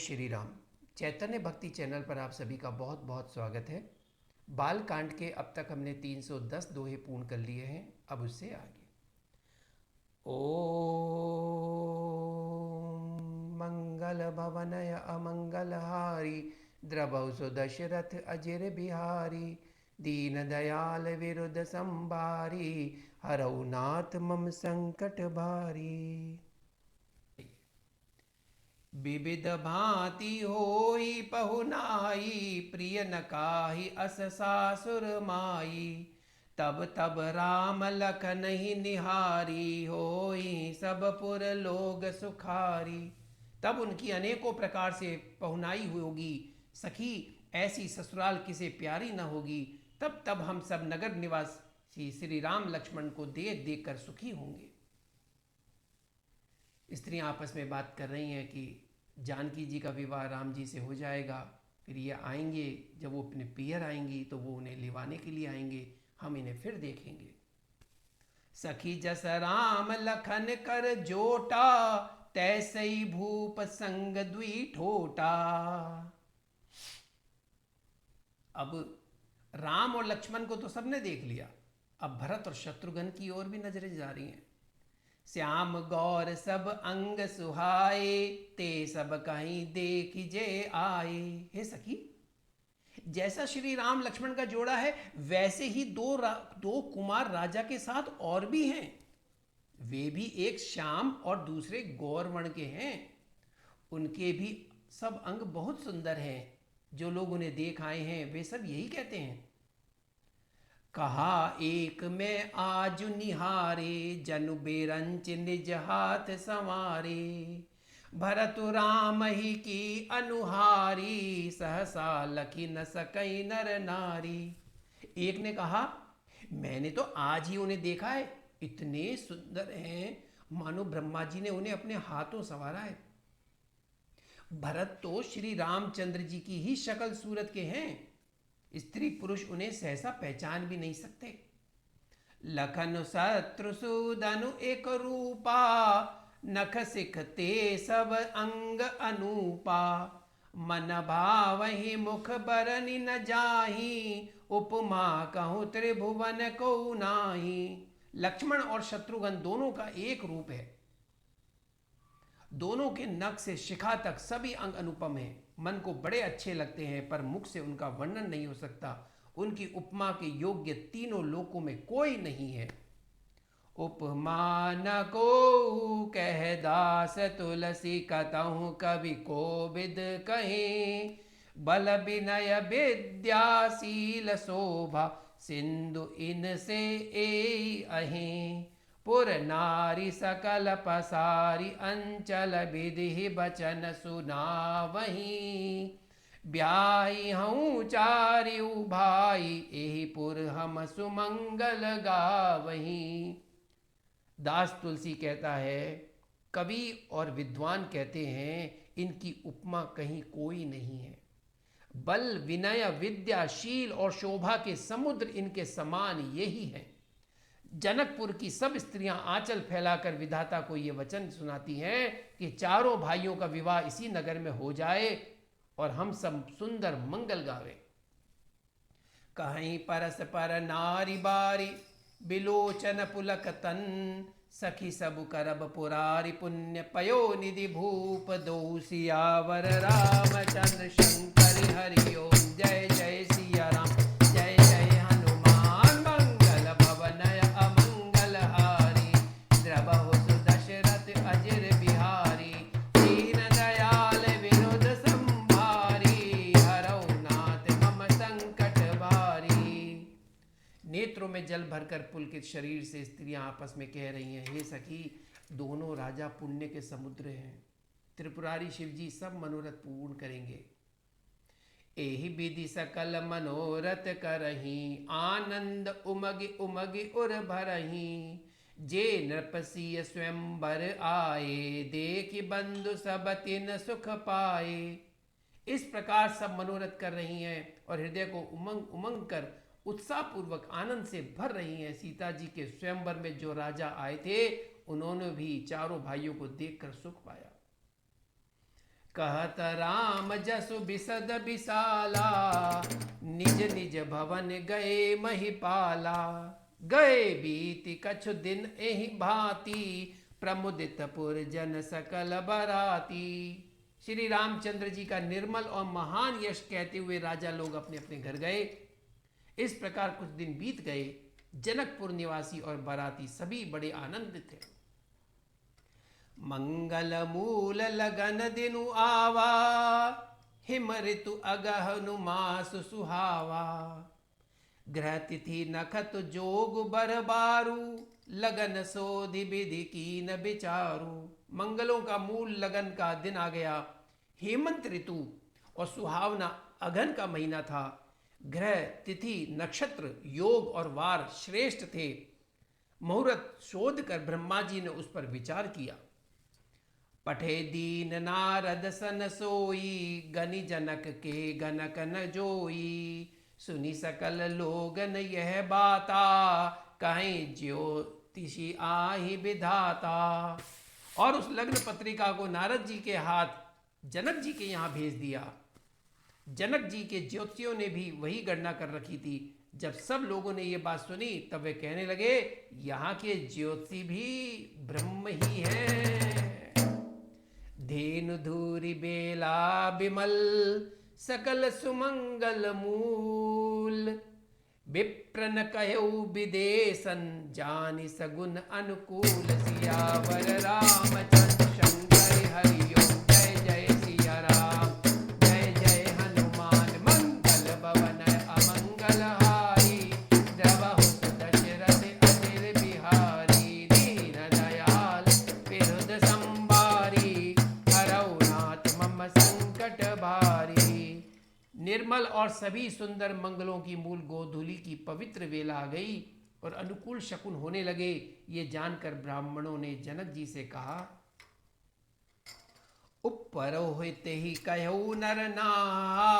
श्री राम। चैतन्य भक्ति चैनल पर आप सभी का बहुत बहुत स्वागत है। बाल कांड के अब तक हमने 310 दोहे पूर्ण कर लिए हैं। अब उससे आगे ओम मंगल भवनय अमंगलहारी द्रवौ सुदशरथ अजिर बिहारी दीन दयाल विरुद्ध संबारी हरौ नाथ मम संकट भारी। विविध भांति होई पहुनाई प्रिय न काहि अस सासुर माई तब तब राम लखन ही निहारी होई सब पुर लोग सुखारी। तब उनकी अनेकों प्रकार से पहुनाई होगी सखी, ऐसी ससुराल किसे प्यारी न होगी। तब तब हम सब नगर निवासी श्री राम लक्ष्मण को देख देख कर सुखी होंगे। स्त्रियां आपस में बात कर रही हैं कि जानकी जी का विवाह राम जी से हो जाएगा, फिर ये आएंगे, जब वो अपने पियर आएंगी तो वो उन्हें लिवाने के लिए आएंगे, हम इन्हें फिर देखेंगे। सखी जस राम लखन कर जोटा तैसई भूप संग द्वि ठोटा। अब राम और लक्ष्मण को तो सबने देख लिया, अब भरत और शत्रुघ्न की ओर भी नजरें जा रही हैं। श्याम गौर सब अंग सुहाए ते सब कहीं देख जे आए। हे सखी, जैसा श्री राम लक्ष्मण का जोड़ा है वैसे ही दो कुमार राजा के साथ और भी हैं। वे भी एक श्याम और दूसरे गौर वर्ण के हैं। उनके भी सब अंग बहुत सुंदर हैं। जो लोग उन्हें देख आए हैं वे सब यही कहते हैं। कहा एक में आज निहारे जनु बेरंच निज हाथ संवारे भरत राम ही की अनुहारी सहसा लखी न सकई नर नारी। एक ने कहा मैंने तो आज ही उन्हें देखा है, इतने सुंदर हैं मानो ब्रह्मा जी ने उन्हें अपने हाथों संवारा है। भरत तो श्री रामचंद्र जी की ही शक्ल सूरत के हैं, स्त्री पुरुष उन्हें सहसा पहचान भी नहीं सकते। लखन शत्रुसूदनु एक रूपा नख सिखते सब अंग अनूपा मन भावहि मुख बरनि न जाहि उपमा कहूँ त्रिभुवन को नाही। लक्ष्मण और शत्रुघ्न दोनों का एक रूप है, दोनों के नख से शिखा तक सभी अंग अनुपम हैं, मन को बड़े अच्छे लगते हैं, पर मुख से उनका वर्णन नहीं हो सकता। उनकी उपमा के योग्य तीनों लोकों में कोई नहीं है। उपमा न को कह दास तुलसी कतहु कवि कोविद कहें बल विनय विद्याशील शोभा सिंधु इनसे ए अहें पुर नारी सकल पसारी अंचल विधि बचन सुनावही ब्याही हूँ चारियु भाई एहि पुर हम सुमंगल गावही। दास तुलसी कहता है, कवि और विद्वान कहते हैं इनकी उपमा कहीं कोई नहीं है। बल विनय विद्याशील और शोभा के समुद्र इनके समान यही हैं। जनकपुर की सब स्त्रियां आंचल फैलाकर विधाता को ये वचन सुनाती हैं कि चारों भाइयों का विवाह इसी नगर में हो जाए और हम सब सुंदर मंगल गावे। कहीं परस पर नारी बारी बिलोचन पुलक तन सखी सब करब पुरारी पुण्य पयो निधि भूप दो सियावर रामचंद्र शंकर हरि ओम। जय जय सिया राम, जय जय हनुमान, मंगल भवनय अमंगलहारी द्रवहु सुदशरथ अजिर बिहारी दीन दयाल विनुद संभारी हरौ नाथ मम संकट भारी। नेत्रों में जल भरकर पुलकित शरीर से स्त्रियां आपस में कह रही हैं, हे सखी, दोनों राजा पुण्य के समुद्र हैं। त्रिपुरारी शिव जी सब मनोरथ पूर्ण करेंगे। एहि विधि सकल मनोरथ करही आनंद उमगि उमगि उर भरही जे नृपसीय स्वयंवर आए देखि बंधु सब तिन सुख पाए। इस प्रकार सब मनोरथ कर रही हैं और हृदय को उमंग उमंग कर उत्साह पूर्वक आनंद से भर रही हैं। सीता जी के स्वयंवर में जो राजा आए थे उन्होंने भी चारों भाइयों को देखकर सुख पाया। कहत राम जसु बिसद बिसाला, निज निज भवन गए महिपाला। गए बीति कछु दिन एहि भांति, प्रमुदित पुर जन सकल बराती। श्री रामचंद्र जी का निर्मल और महान यश कहते हुए राजा लोग अपने अपने घर गए। इस प्रकार कुछ दिन बीत गए। जनकपुर निवासी और बाराती सभी बड़े आनंदित थे। मंगल मूल लगन दिनु आवा, हिम ऋतु अगहनु मास सुहावा। ग्रह तिथि नखत जोग बरबारू, लगन सोधि विधि कीन विचारू। मंगलों का मूल लगन का दिन आ गया। हेमंत ऋतु और सुहावना अगहन का महीना था। ग्रह तिथि नक्षत्र योग और वार श्रेष्ठ थे। मुहूर्त शोध कर ब्रह्मा जी ने उस पर विचार किया। पठे दीन नारद सन सोई, गनि जनक के गनक न जोई। सुनी सकल लोगन यह बाता, कहीं ज्योतिषी आहि विधाता। और उस लग्न पत्रिका को नारद जी के हाथ जनक जी के यहाँ भेज दिया। जनक जी के ज्योतिषियों ने भी वही गणना कर रखी थी। जब सब लोगों ने ये बात सुनी तब वे कहने लगे, यहाँ के ज्योतिषी भी ब्रह्म ही हैं। धेनु धूरी बेला बिमल, सकल सुमंगल मूल। विप्रन कहु विदेशन, जानि सगुन अनुकूल। सियावर रामचंद्र शंकर हरि ओम। जय जय सिया राम, जय जय हनुमान। मंगल भवन अमंगल हारी, द्रवहु दशरथ अजिर बिहारी। दीन दयाल विरुद्ध संबारी, हरौ नाथ मम संकट भारी। निर्मल और सभी सुंदर मंगलों की मूल गोधूली की पवित्र वेला आ गई और अनुकूल शकुन होने लगे। ये जानकर ब्राह्मणों ने जनक जी से कहा, ऊपर होते ही कहु नर नाहा,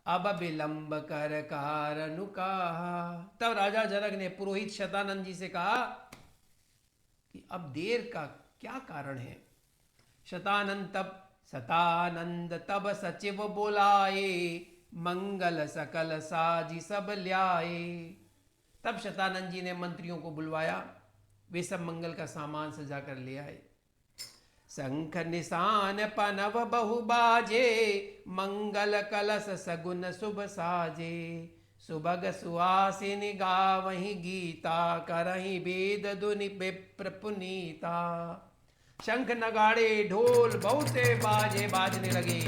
अब विलंब कर कारनु कहा। तब राजा जनक ने पुरोहित शतानंद जी से कहा कि अब देर का क्या कारण है। सतानंद तब सचिव बोलाए, मंगल सकल साजी सब ल्याए। तब शतानंद जी ने मंत्रियों को बुलवाया। वे सब मंगल का सामान सजा कर ले आए। शंख निशान पनव बहु बाजे, मंगल कलश सगुन शुभ साजे। सुभग सुहासिनी गावहि गीता, करहि वेद धुनि विप्र पुनीता। शंख नगाड़े ढोल बहुते बाजे बाजने लगे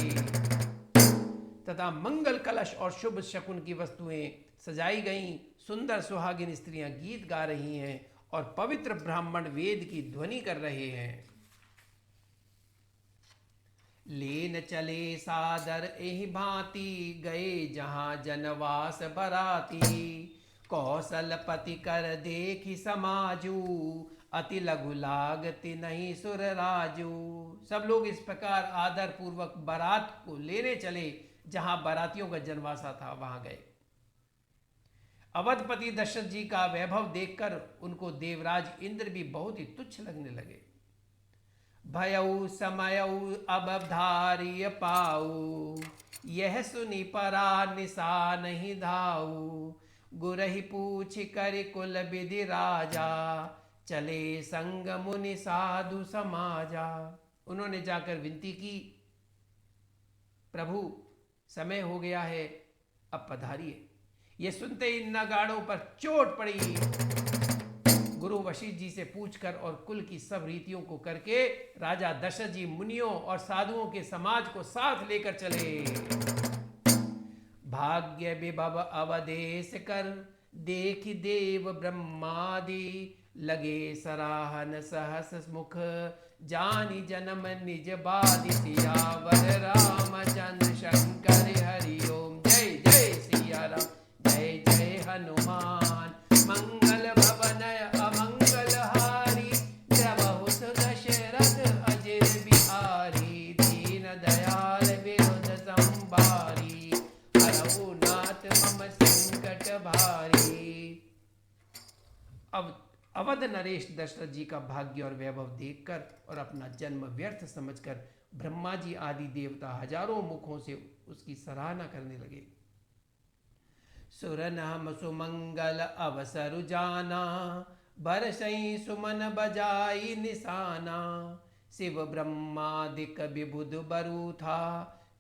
तथा मंगल कलश और शुभ शकुन की वस्तुएं सजाई गईं। सुंदर सुहागिन स्त्रियां गीत गा रही हैं और पवित्र ब्राह्मण वेद की ध्वनि कर रहे हैं। लेन चले सादर एहि भांति, गए जहां जनवास बराती। कौशलपति कर देखि समाजू, अति लघु लागति नहीं सुर राजू। सब लोग इस प्रकार आदर पूर्वक बारात को लेने चले। जहां बारातियों का जनवासा था वहां गए। अवधपति दशरथ जी का वैभव देखकर उनको देवराज इंद्र भी बहुत ही तुच्छ लगने लगे। भयउ समयउ अब धारिय पाऊ, यह सुनी परा निशा नहीं धाऊ। गुरहि पूछ कर कुल विधि राजा, चले संग मुनि साधु समाजा। उन्होंने जाकर विनती की, प्रभु समय हो गया है, अब पधारिए। ये सुनते ही नगाड़ों पर चोट पड़ी। गुरु वशिष्ठ जी से पूछकर और कुल की सब रीतियों को करके राजा दशरथ जी मुनियों और साधुओं के समाज को साथ लेकर चले। भाग्य विभव अवदेश कर, देखि देव ब्रह्मादि। लगे सराहन सहस मुख, जानी जन्म निज बादि। सियावर रामचंद्र शंकर हरि ओम। जय जय सिया राम, जय जय हनुमान। मंगल भवन अमंगल हारी, द्रवहु दशरथ अजिर बिहारी। दीन दयाल विरुद्ध संबारी, हरहु नाथ मम संकट भारी। अब अवध नरेश दशरथ जी का भाग्य और वैभव देखकर और अपना जन्म व्यर्थ समझकर ब्रह्मा जी आदि देवता हजारों मुखों से उसकी सराहना करने लगे। सुर नाम सुमंगल अवसर जाना, बरसई सुमन बजाई निशाना। शिव ब्रह्मादिक विबुध बरु था,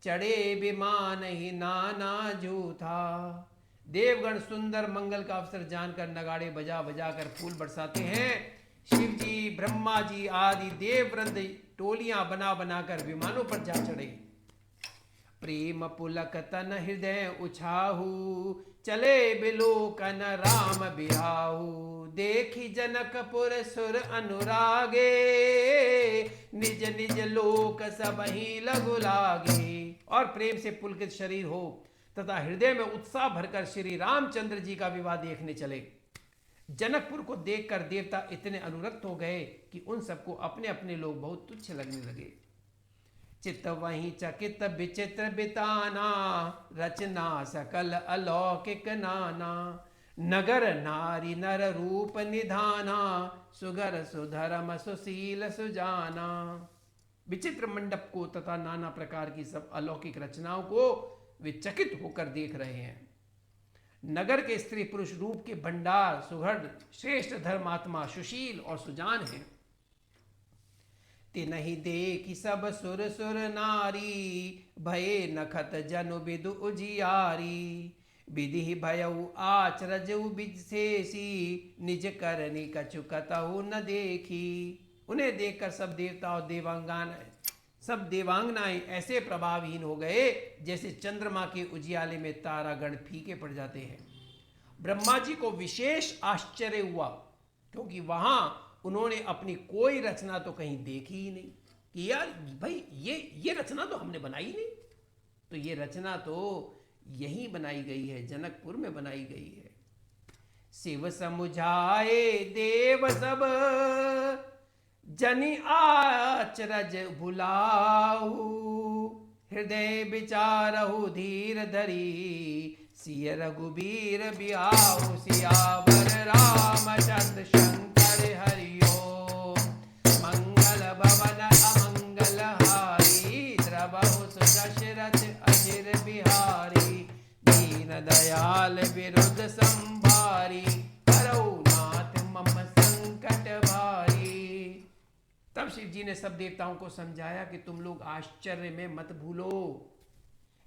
चढ़े विमान ही नाना जू था। देवगण सुंदर मंगल का अवसर जानकर नगाड़े बजा बजा कर फूल बरसाते हैं। शिव जी, ब्रह्मा जी आदि देव वृंद टोलियां बना बना कर विमानों पर जा चढ़े। प्रेम पुलक तन हृदय उछाहू, चले बिलोकन राम बिहाहू। देखी जनकपुर सुर अनुरागे, निज निज लोक सबहि लघु लागे। और प्रेम से पुलकित शरीर हो तथा हृदय में उत्साह भरकर श्री रामचंद्र जी का विवाह देखने चले। जनकपुर को देखकर देवता इतने अनुरक्त हो गए कि उन सबको अपने अपने लोग बहुत तुच्छ लगने लगे। चित्त वहीं चकित विचित्र बिताना, रचना सकल अलौकिक नाना। नगर नारी नर रूप निधाना, सुगर सुधर्म सुशील सुजाना। विचित्र मंडप को तथा नाना प्रकार की सब अलौकिक रचनाओं को वे चकित होकर देख रहे हैं। नगर के स्त्री पुरुष रूप के भंडार, सुघड़, श्रेष्ठ धर्मात्मा, सुशील और सुजान हैं। तिनहि देखि सब सुर सुर नारी, भये नखत जनु विदु उजियारी। विधि भयउ आचरजउ विशेषी, निज करनी कछु कतहु न देखी। उन्हें देखकर सब देवांगनाएं ऐसे प्रभावहीन हो गए जैसे चंद्रमा के उजियाले में तारागण फीके पड़ जाते हैं। ब्रह्मा जी को विशेष आश्चर्य हुआ, क्योंकि वहां उन्होंने अपनी कोई रचना तो कहीं देखी ही नहीं कि यार भाई ये रचना तो हमने बनाई नहीं। तो ये रचना तो यहीं बनाई गई है, जनकपुर में बनाई गई है। शिव समुझाए देव सब, जनि आचरज भुलाहु। हृदय विचारहु धीर धरी, सिय रघुबीर बियाहु। सियावर रामचंद्र शंकर हरिओ, मंगल भवन अमंगल हारी। द्रवहु सुदशरथ अजिर बिहारी, दीन दयाल विरुद्ध संभारी। करौ नाथ मम संकट भारी। तब शिव जी ने सब देवताओं को समझाया कि तुम लोग आश्चर्य में मत भूलो,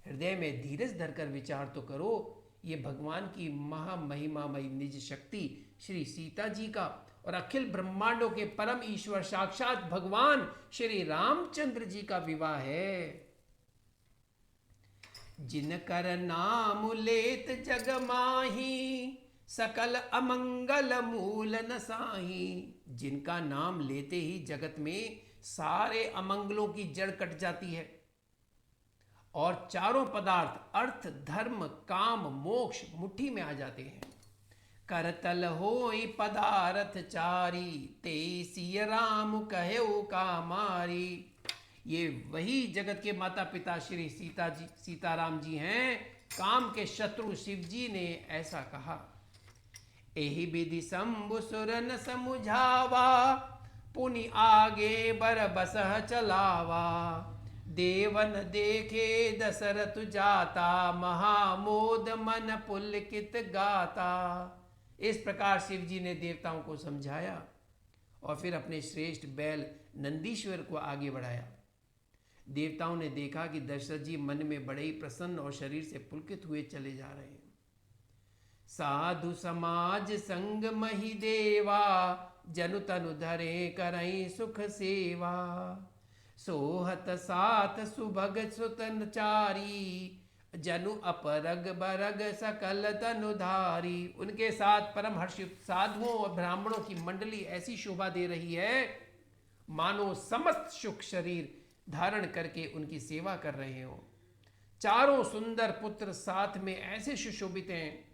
हृदय में धीरज धरकर विचार तो करो। ये भगवान की महामहिमामयी निज शक्ति श्री सीता जी का और अखिल ब्रह्मांडों के परम ईश्वर साक्षात भगवान श्री रामचंद्र जी का विवाह है। जिनकर नाम लेत जग माही, सकल अमंगल मूल न साही। जिनका नाम लेते ही जगत में सारे अमंगलों की जड़ कट जाती है और चारों पदार्थ अर्थ धर्म काम मोक्ष मुट्ठी में आ जाते हैं। करतल होई पदारथ चारी, ते सिय राम कहेउ कामारी। ये वही जगत के माता पिता श्री सीताराम जी हैं। काम के शत्रु शिव जी ने ऐसा कहा। एहि विधि शंभु सुर न समुझावा, पुनि आगे बर बसह चलावा। देवन देखे दशरथ जाता, महामोद मन पुलकित गाता। इस प्रकार शिव जी ने देवताओं को समझाया और फिर अपने श्रेष्ठ बैल नंदीश्वर को आगे बढ़ाया। देवताओं ने देखा कि दशरथ जी मन में बड़े ही प्रसन्न और शरीर से पुलकित हुए चले जा रहे हैं। साधु समाज संग मही देवा, जनु तनु धरे करई सुख सेवा। सोहत साथ सुभग सुतन चारी, जनु अपरग बरग सकल तनुधारी। उनके साथ परम हर्षित साधुओं और ब्राह्मणों की मंडली ऐसी शोभा दे रही है मानो समस्त सुख शरीर धारण करके उनकी सेवा कर रहे हो। चारों सुंदर पुत्र साथ में ऐसे सुशोभित हैं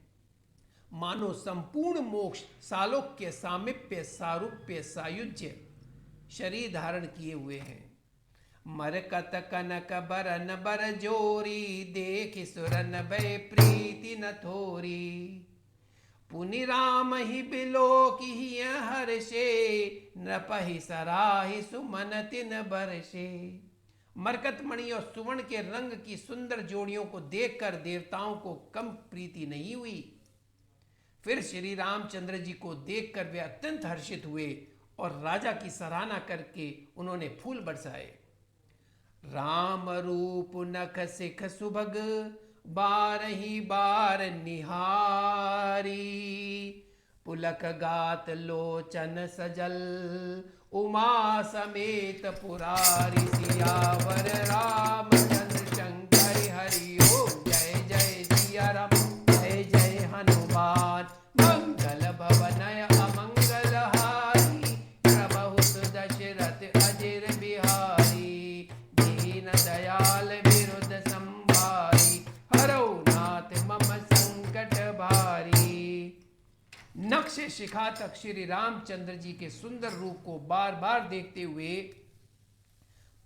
मानो संपूर्ण मोक्ष सालोक्य सामिप्य सारूप्य सायुज्य शरीर धारण किए हुए हैं। मरकत कनक बरन बर जोरी, देख सुरन भय प्रीति न थोरी। पुनि राम ही बिलो की हर्षे, नृपहि सराहि सुमन तिन बरसे। मरकतमणि और सुवर्ण के रंग की सुंदर जोड़ियों को देखकर देवताओं को कम प्रीति नहीं हुई। फिर श्री रामचंद्र जी को देखकर वे अत्यंत हर्षित हुए और राजा की सराहना करके उन्होंने फूल बरसाए। राम रूप नख सिख सुभग बारही बार निहारी, पुलक गात लोचन सजल उमा समेत पुरारी। सियावर रामचंद्र शंकर हरि ओम। जय जय सिया राम जय जय हनुमान, मंगल भवनय अमंगल हारी, प्रभुत दशरथ अजिर बिहारी, दीन दयाल विरुद्ध संभारी, हरौ नाथ मम संकट भारी। नख से शिखा तक श्री रामचंद्र जी के सुंदर रूप को बार बार देखते हुए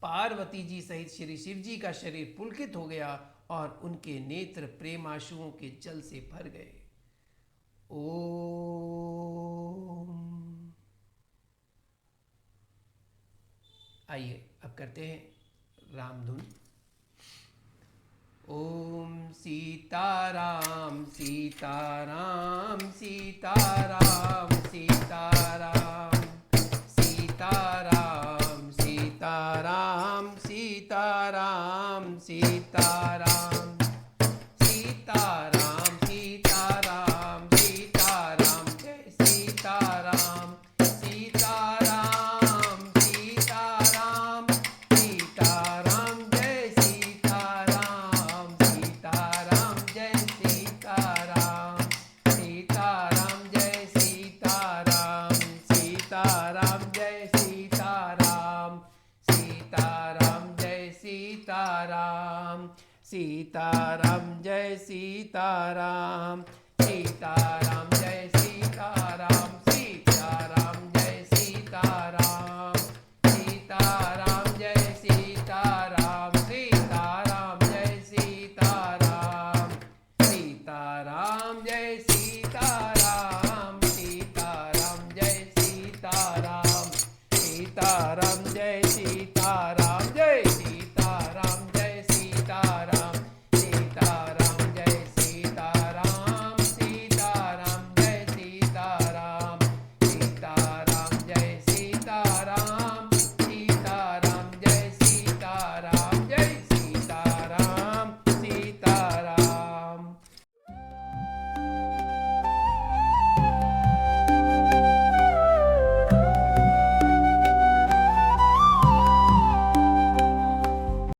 पार्वती जी सहित श्री शिव जी का शरीर पुलकित हो गया और उनके नेत्र प्रेमाशुओं के जल से भर गए। ओम। आइए अब करते हैं रामधुन। ओम सीताराम सीताराम सीताराम सीताराम सीताराम सीताराम सीताराम सीताराम सीताराम सीताराम सीताराम जय सीताराम सीताराम सीताराम सीताराम जय सीताराम सीताराम जय सीताराम सीताराम जय सीताराम सीताराम जय सीताराम सीताराम जय सीताराम सीताराम जय सीताराम सीताराम जय सीताराम सीताराम जय सीताराम सीताराम जय सीताराम सीताराम जय सीताराम सीताराम जय सीताराम।